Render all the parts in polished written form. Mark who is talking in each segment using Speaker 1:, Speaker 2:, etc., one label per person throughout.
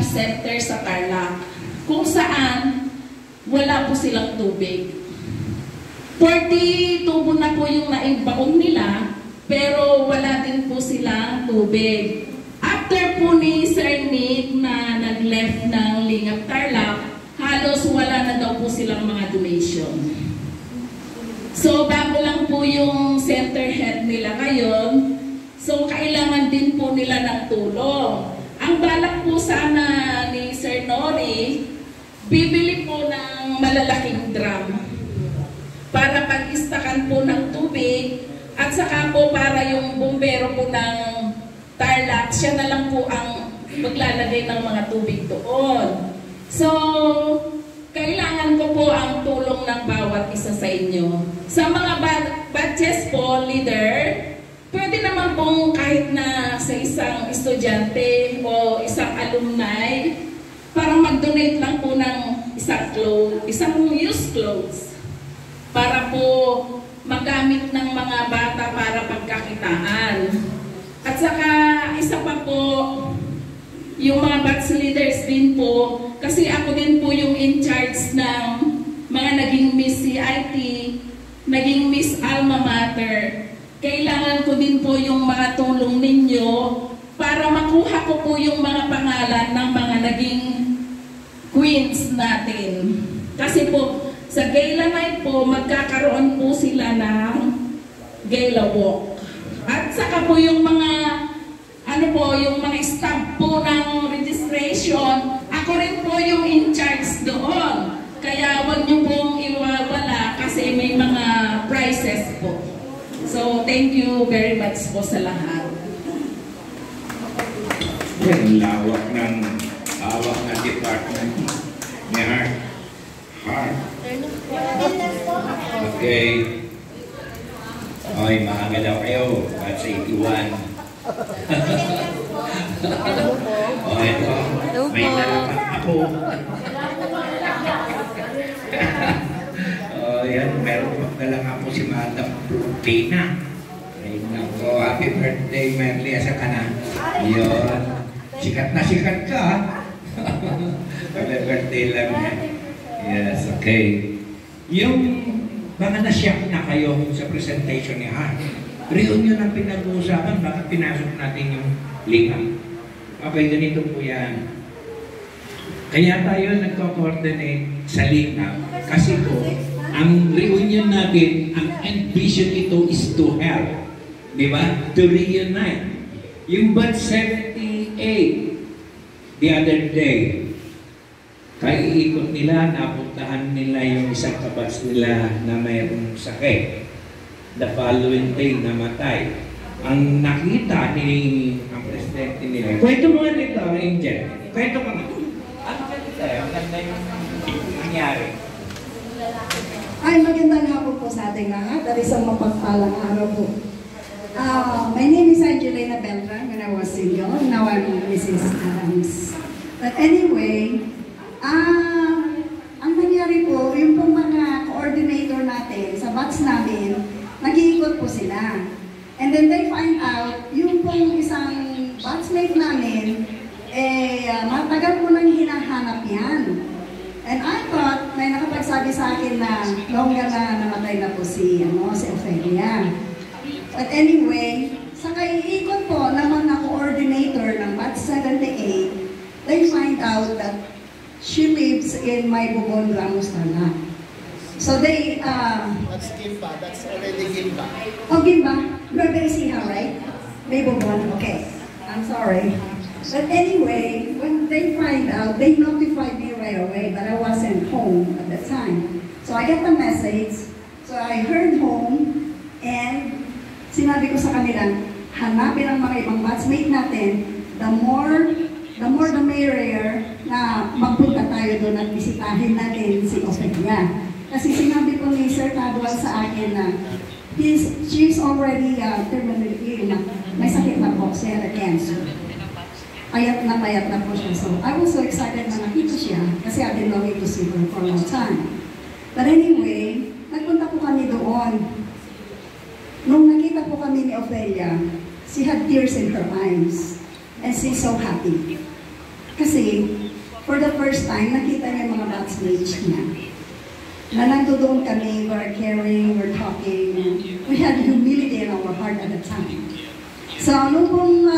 Speaker 1: center sa Tarlac, kung saan wala po silang tubig. 40 tubo na po yung naimbaon nila, pero wala din po silang tubig. After po ni Sir Nick na nag-left ng Lingap Tarlac, halos wala na daw po silang mga donation. So, bago lang po yung center head nila ngayon, so kailangan din po nila ng tulong. Ang balak po sana ni Sir Nori, bibili po ng malalaking drum para pag-istakan po ng tubig at saka po para yung bumbero po ng Tarlac, siya na lang po ang maglalagay ng mga tubig doon. So, kailangan ko po ang tulong ng bawat isa sa inyo. Sa mga batches po, leader, pwede naman pong kahit na sa isang estudyante o isang alumni, parang mag-donate lang po ng isang used clothes para po magamit ng mga bata para pagkakitaan. At saka isa pa po, yung mga batch leaders din po, kasi ako din po yung in charge ng mga naging Miss CIT, naging Miss Alma Mater. Kailangan ko din po yung mga tulong ninyo para makuha ko po yung mga pangalan ng mga naging queens natin. Kasi po, sa gala night po, magkakaroon po sila ng gala walk. At saka po yung mga, yung mga staff po ng registration, ako rin po yung in charge doon. Kaya huwag niyo pong iwawala kasi may mga prizes po. So, thank you very much po sa lahat.
Speaker 2: Ang lawak ng department ni Heart. Okay. Okay, maaga daw kayo. At sa 81. O, ito. May nalaman ako. Yan, meron magdala nga po si Madam Tina. Ay, nako, happy birthday, Merly, asa ka na. Yun. Sikat na sikat ka. Happy birthday lang yan. Yes, okay. Yung baka na-shock na kayo sa presentation ni Hart. Reunion ang pinag-uusapan, baka pinasok natin yung lingap. Okay, ganito po yan. Kaya tayo nagko-coordinate sa lingap kasi po, ang reunion natin, ang end vision ito is to help. Di ba? To reunite. Yung batch 78, the other day, kaya iikot nila, napuntahan nila yung isang kabatch nila na mayroong sakit. The following day, namatay. Ang nakita ni ang presidente nila, kwento mo nga nito, Angel. Kwento ka nga. Ano kwento tayo? Ang ganda yung nangyari.
Speaker 3: Ay, magandang hapon po sa ating lahat. At isang mapagpalang araw po. My name is Angelina Beltran when I was single. Now I'm Mrs. Adams. But anyway, ang nangyari po, yung pong mga coordinator natin sa batch namin, nag-iikot po sila. And then they find out, yung pong isang batchmate namin, matagal po nang hinahanap yan. And I thought, may nakapagsabi sa akin na longga na namatay na po si Ophelia. But anyway, sa kaiikot po naman na coordinator ng batch 78, they find out that she lives in Maybubon, Ramos, Tarlac. So they,
Speaker 4: That's Gimba. That's already Gimba.
Speaker 3: Oh, Gimba? Where do you see her, right? Maybubon, okay. I'm sorry. But anyway, when they find out, they notified me right away, but I wasn't home at the time. So I get the message. So I heard home, and sinabi ko sa kanila, hanapin ang mga ibang batchmate natin, the more the merrier na magpunta tayo doon at bisitahin natin si Ophelia. Kasi sinabi ko ni Sir Cadwal sa akin na she's already terminally ill. May sakit na po, siya na cancer. Payat na po siya. So I was so excited na nakita siya kasi I've been longing to see her for a long time. But anyway, nagpunta po kami doon. Nung nakita po kami ni Ophelia, she had tears in her eyes. And she's so happy. Kasi, for the first time, nakita niya mga batchmates niya. Na nandoon kami, we're caring, we're talking, and we had humility in our heart at the time. So, nung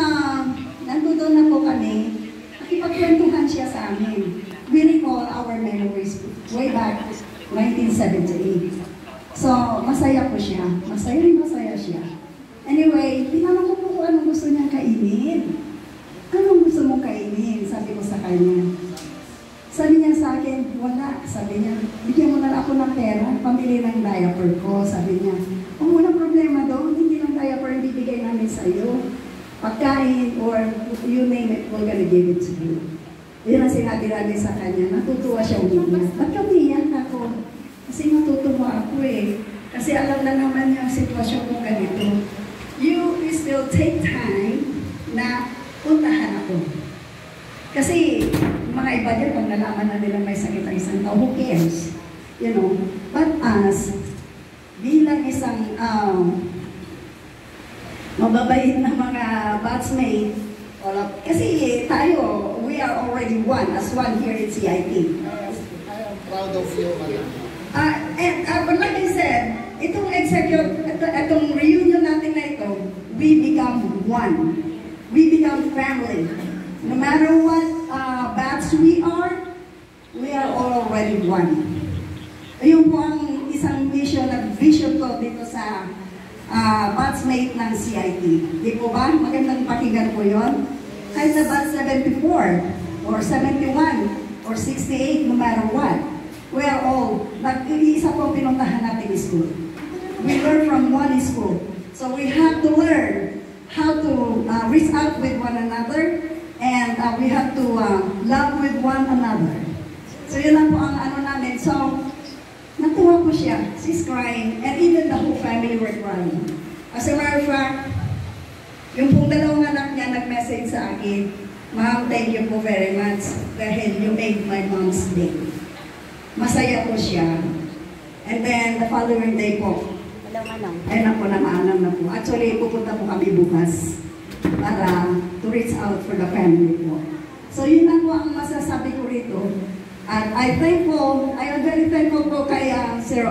Speaker 3: nandoon na po kami, nakipagkwentuhan siya sa amin. We recall our memories way back 1978. So, masaya po siya. Masaya siya. Anyway, tinanong ko po kung anong gusto niyang kainin. Anong gusto mong kainin? Sabi ko sa kanya. Sabi niya sa akin, wala. Sabi niya, bigyan mo na ako ng pera, pamili ng diaper ko. Sabi niya, kung walang problema doon, hindi lang diaper ang bibigay namin sa iyo. Pagkain or you name it, we're gonna give it to you. Yun ang sinabi namin sa kanya. Natutuwa siya umiyak. Ba't umiyak ako? Kasi natutuwa ako eh. Kasi alam na naman yung sitwasyon ko ganito. You still take time na puntahan ako. Kasi mga iba dyan, pag nalaman na nila may sakit ang isang tao, who cares? You know? But us, bilang isang mababait na mga batchmate, kasi tayo, we are already one, as one here in CIT.
Speaker 4: I am proud of you, madam.
Speaker 3: But like I said, itong reunion natin na ito, we become one. We become family. No matter what batch we are all already one. Ayun po ang isang mission at vision ko dito sa batchmate ng CIT. Di po ba? Magandang pakinggan po yun. Kahit na batch 74 or 71 or 68, no matter what, we are all, nag-iisa po pinuntahan natin school. We learn from one school. So we have to learn how to reach out with one another and we have to love with one another. So yun lang po ang ano namin. So, natuwa po siya. She's crying and even the whole family were crying. As a matter of fact, yung pong dalawang anak niya nag-message sa akin, Ma'am, thank you po very much dahil you made my mom's day. Masaya po siya. And then, the following day po, ay naku, namanang na po. Actually, pupunta po kami bukas para to reach out for the family po. So, yun lang po ang masasabi ko rito. At I am very thankful po kay Sir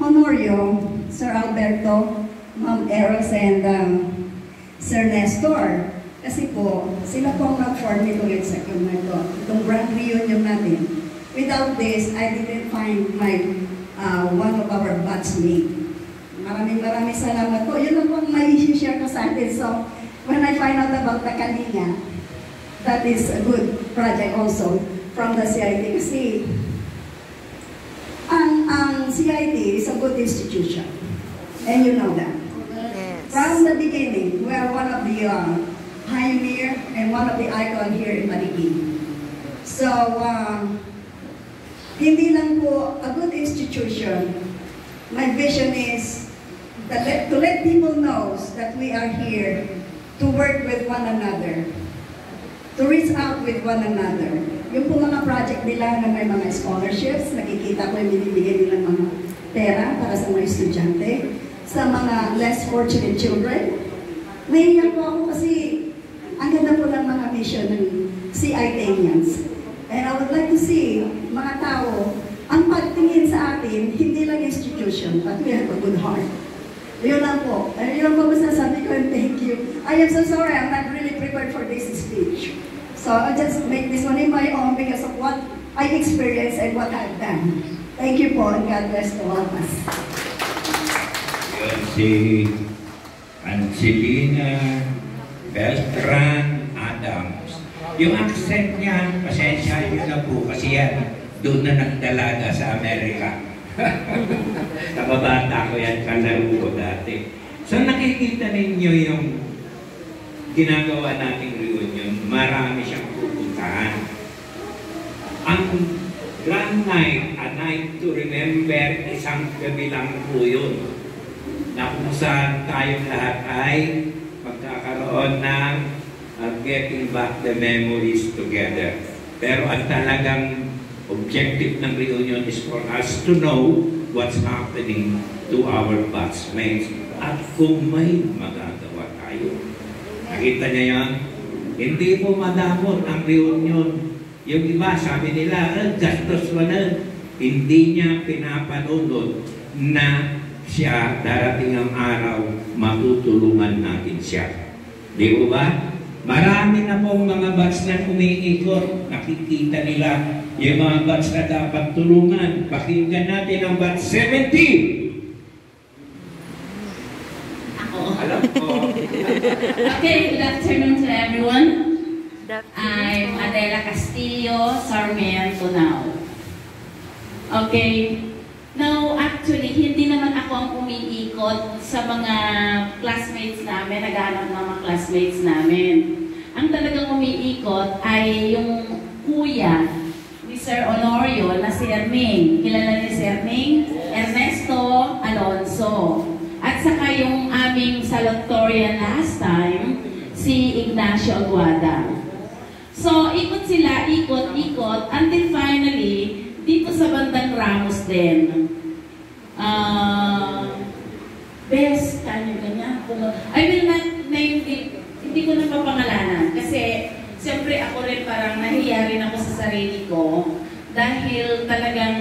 Speaker 3: Honorio, Sir Alberto, Ma'am Eros, and Sir Nestor. Kasi po, sila po ang nag-form nitong executive na ito, itong grand reunion natin. Without this, I didn't find my one of our batchmates. Maraming salamat po. Yun lang po ang mai-share ko sa atin. So, when I find out about the Kalinga, that is a good project also from the CIT. Kasi, ang CIT is a good institution. And you know that. From the beginning, we are one of the pioneer and one of the icon here in Marikina. So, hindi lang po a good institution. My vision is that to let people know that we are here to work with one another, to reach out with one another. Yung po mga project nila na may mga scholarships, nakikita ko yung binibigay nilang mga pera para sa mga estudyante, sa mga less fortunate children. Naiiyak po ako kasi ang ganda po ng mga mission ng CITians. And I would like to see mga tao, ang pagtingin sa atin, hindi lang institution, but we have a good heart. Yun lang po. Yun lang po masasabi ko, and thank you. I am so sorry, I'm not really prepared for this speech. So I'll just make this one in my own because of what I experienced and what I've done. Thank you po, and God bless all of us.
Speaker 2: Yun si Angelina Beltran Adams. Yung accent niya, pasensya nyo na po kasi yan, doon na nagdalaga sa Amerika. Nakabata ko yan, kalaro ko dati. So nakikita ninyo yung ginagawa nating reunion, marami siyang pupuntahan. Ang Grand Night, A Night to Remember, isang gabi lang po yun. Na kung saan tayong lahat ay magkakaroon ng getting back the memories together. Pero ang talagang objective ng reunion is for us to know what's happening to our batchmates at kung may magagawa tayo. Nakita niya yan? Hindi po madamot ang reunion Yung iba, sabi nila, gastos mo na. Hindi niya pinapanunod na siya, darating ang araw, matutulungan natin siya. Di ba? Marami na pong mga batch na umiikot. Nakikita nila yung mga batch na dapat tulungan. Pakinggan natin ang batch 70. Alam ko.
Speaker 1: Okay, good afternoon to everyone. I'm Adela Castillo, Sarmiento now. Okay, now actually, hindi naman ako ang umiikot sa mga classmates namin, naghanap ng mga classmates namin. Ang talagang umiikot ay yung kuya ni Sir Honorio na si Erning. Kilala ni si Erning? Ernesto Alonso. At saka yung aming salutatorian last time, si Ignacio Aguada. So, ikot sila, ikot, until finally, dito sa bandang Ramos din. Best, ganyan. I will not name it, hindi ko na papangalanan. Kasi, siyempre ako rin parang nahiya rin ako sa sarili ko. Dahil talagang,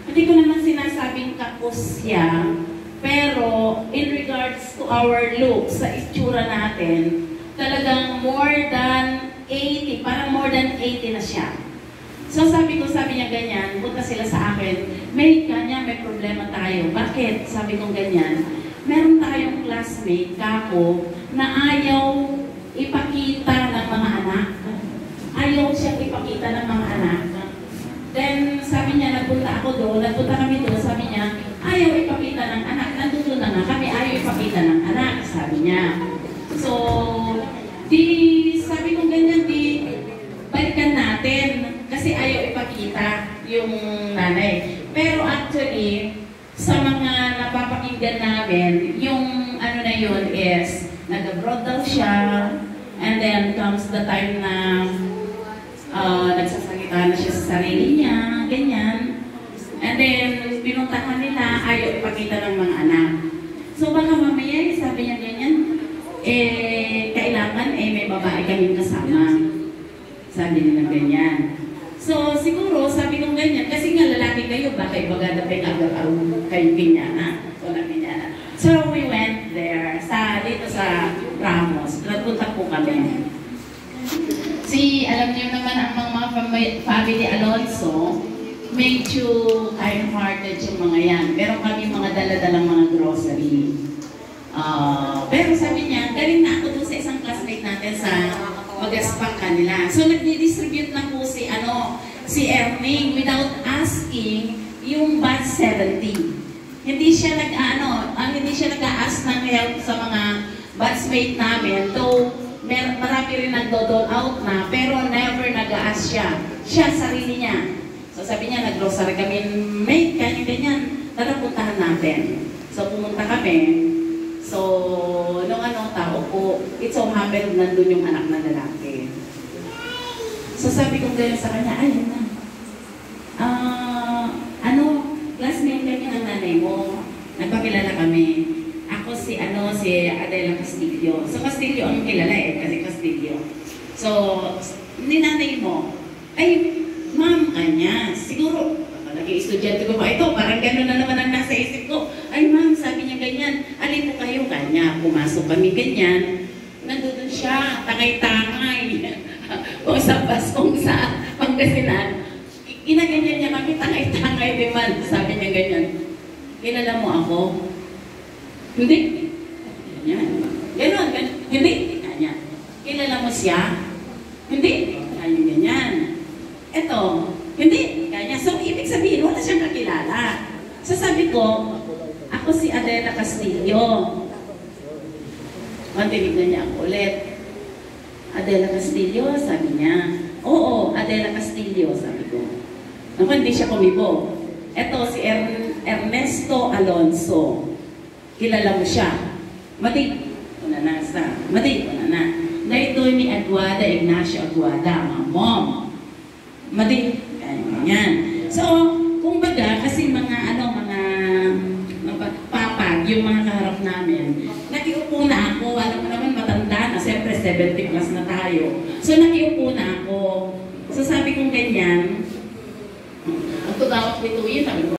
Speaker 1: hindi ko naman sinasabing kapos siya. Pero, in regards to our look, sa itsura natin, talagang more than 80, parang more than 80 na siya. So sabi niya ganyan, punta sila sa akin, may problema tayo. Bakit? Sabi ko ganyan, meron tayong classmate, kako, na ayaw ipakita ng mga anak. Ayaw siyang ipakita ng mga anak. Then sabi niya, nagpunta kami doon, sabi niya, ayaw ipakita ng anak. Nandun na nga kami, ayaw ipakita ng anak, sabi niya. So, sabi ko ganyan, balikan natin. Kasi ayaw ipakita yung nanay. Pero actually, sa mga napapakinggan namin, yung ano na yun is, nag-abroad daw siya, and then comes the time na nagsasalita na siya sa sarili niya, ganyan. And then, pinuntahan nila, ayaw ipakita ng mga anak. So baka mamaya, sabi niya ganyan, kailangan may babae kaming kasama. Sabi nila ganyan. So siguro, sabi kong ganyan, kasi nga lalaki kayo, baka ibagada pa yung agar-araw kayo pinyana. So we went there, dito sa Ramos. Nagpunta po kami. Alam niyo naman ang mga family Alonso, medyo kind-hearted yung mga yan. Meron kami mga dala-dalang mga grocery. Pero sabi niya, galing na ako doon sa isang classmate natin sa mag-aspak kanila. So nagdi-distribute na po si Erning without asking yung batch 70. Hindi siya nag-ask ng help sa mga batchmate namin. Though marami rin nag-dole out na, pero never nag-ask siya. Siya, sarili niya. So sabi niya, nag-grocery kami, mate, ganyan, tara puntahan natin. So pumunta kami. So, nung tao po, it so happened, nandun yung anak na lalaki. So sabi ko ganyan sa kanya, ayun na. Classmate kami ng nanay mo. Nagpakilala kami. Ako si Adela Castillo. So Castillo ang kilala kasi Castillo. So, ni nanay mo, ay, ma'am, kanya, siguro, naging estudyante ko pa ito, parang gano'n na naman ang nasa isip ko. Ay ma'am, sabi niya ganyan, alin po kayo kanya, pumasok kami ganyan. Nandun siya, tangay-tangay. O sa Paskong sa Pangasinan. Ginaganyan niya kami, tangay-tangay din man. Sabi niya ganyan, kilala mo ako? Hindi. Ganyan. Ganon, hindi. Ganyan. Kilala mo siya? Hindi. Ganyan. Eto, hindi. Ganyan. So, ibig sabihin, wala siyang kakilala. So, sabi ko, ako si Adela Castillo. Tinignan niya ako ulit. Adela Castillo, sabi niya. Oo, Adela Castillo, sabi ko. Naku, hindi siya kumibo. Eto, si Ernesto Alonso. Kilala mo siya. Mati, una na. Dahito ni Aguada, Ignacio Aguada, mga mom. Mati, ganyan. So, kumbaga, kasi mga papag, yung mga kaharap namin, nakiupo na ako, alam mo naman matanda na, siyempre 70 plus na tayo. So, nakiupo na ako. So, sabi yan. Ang tugawat nito yun, sabi ko,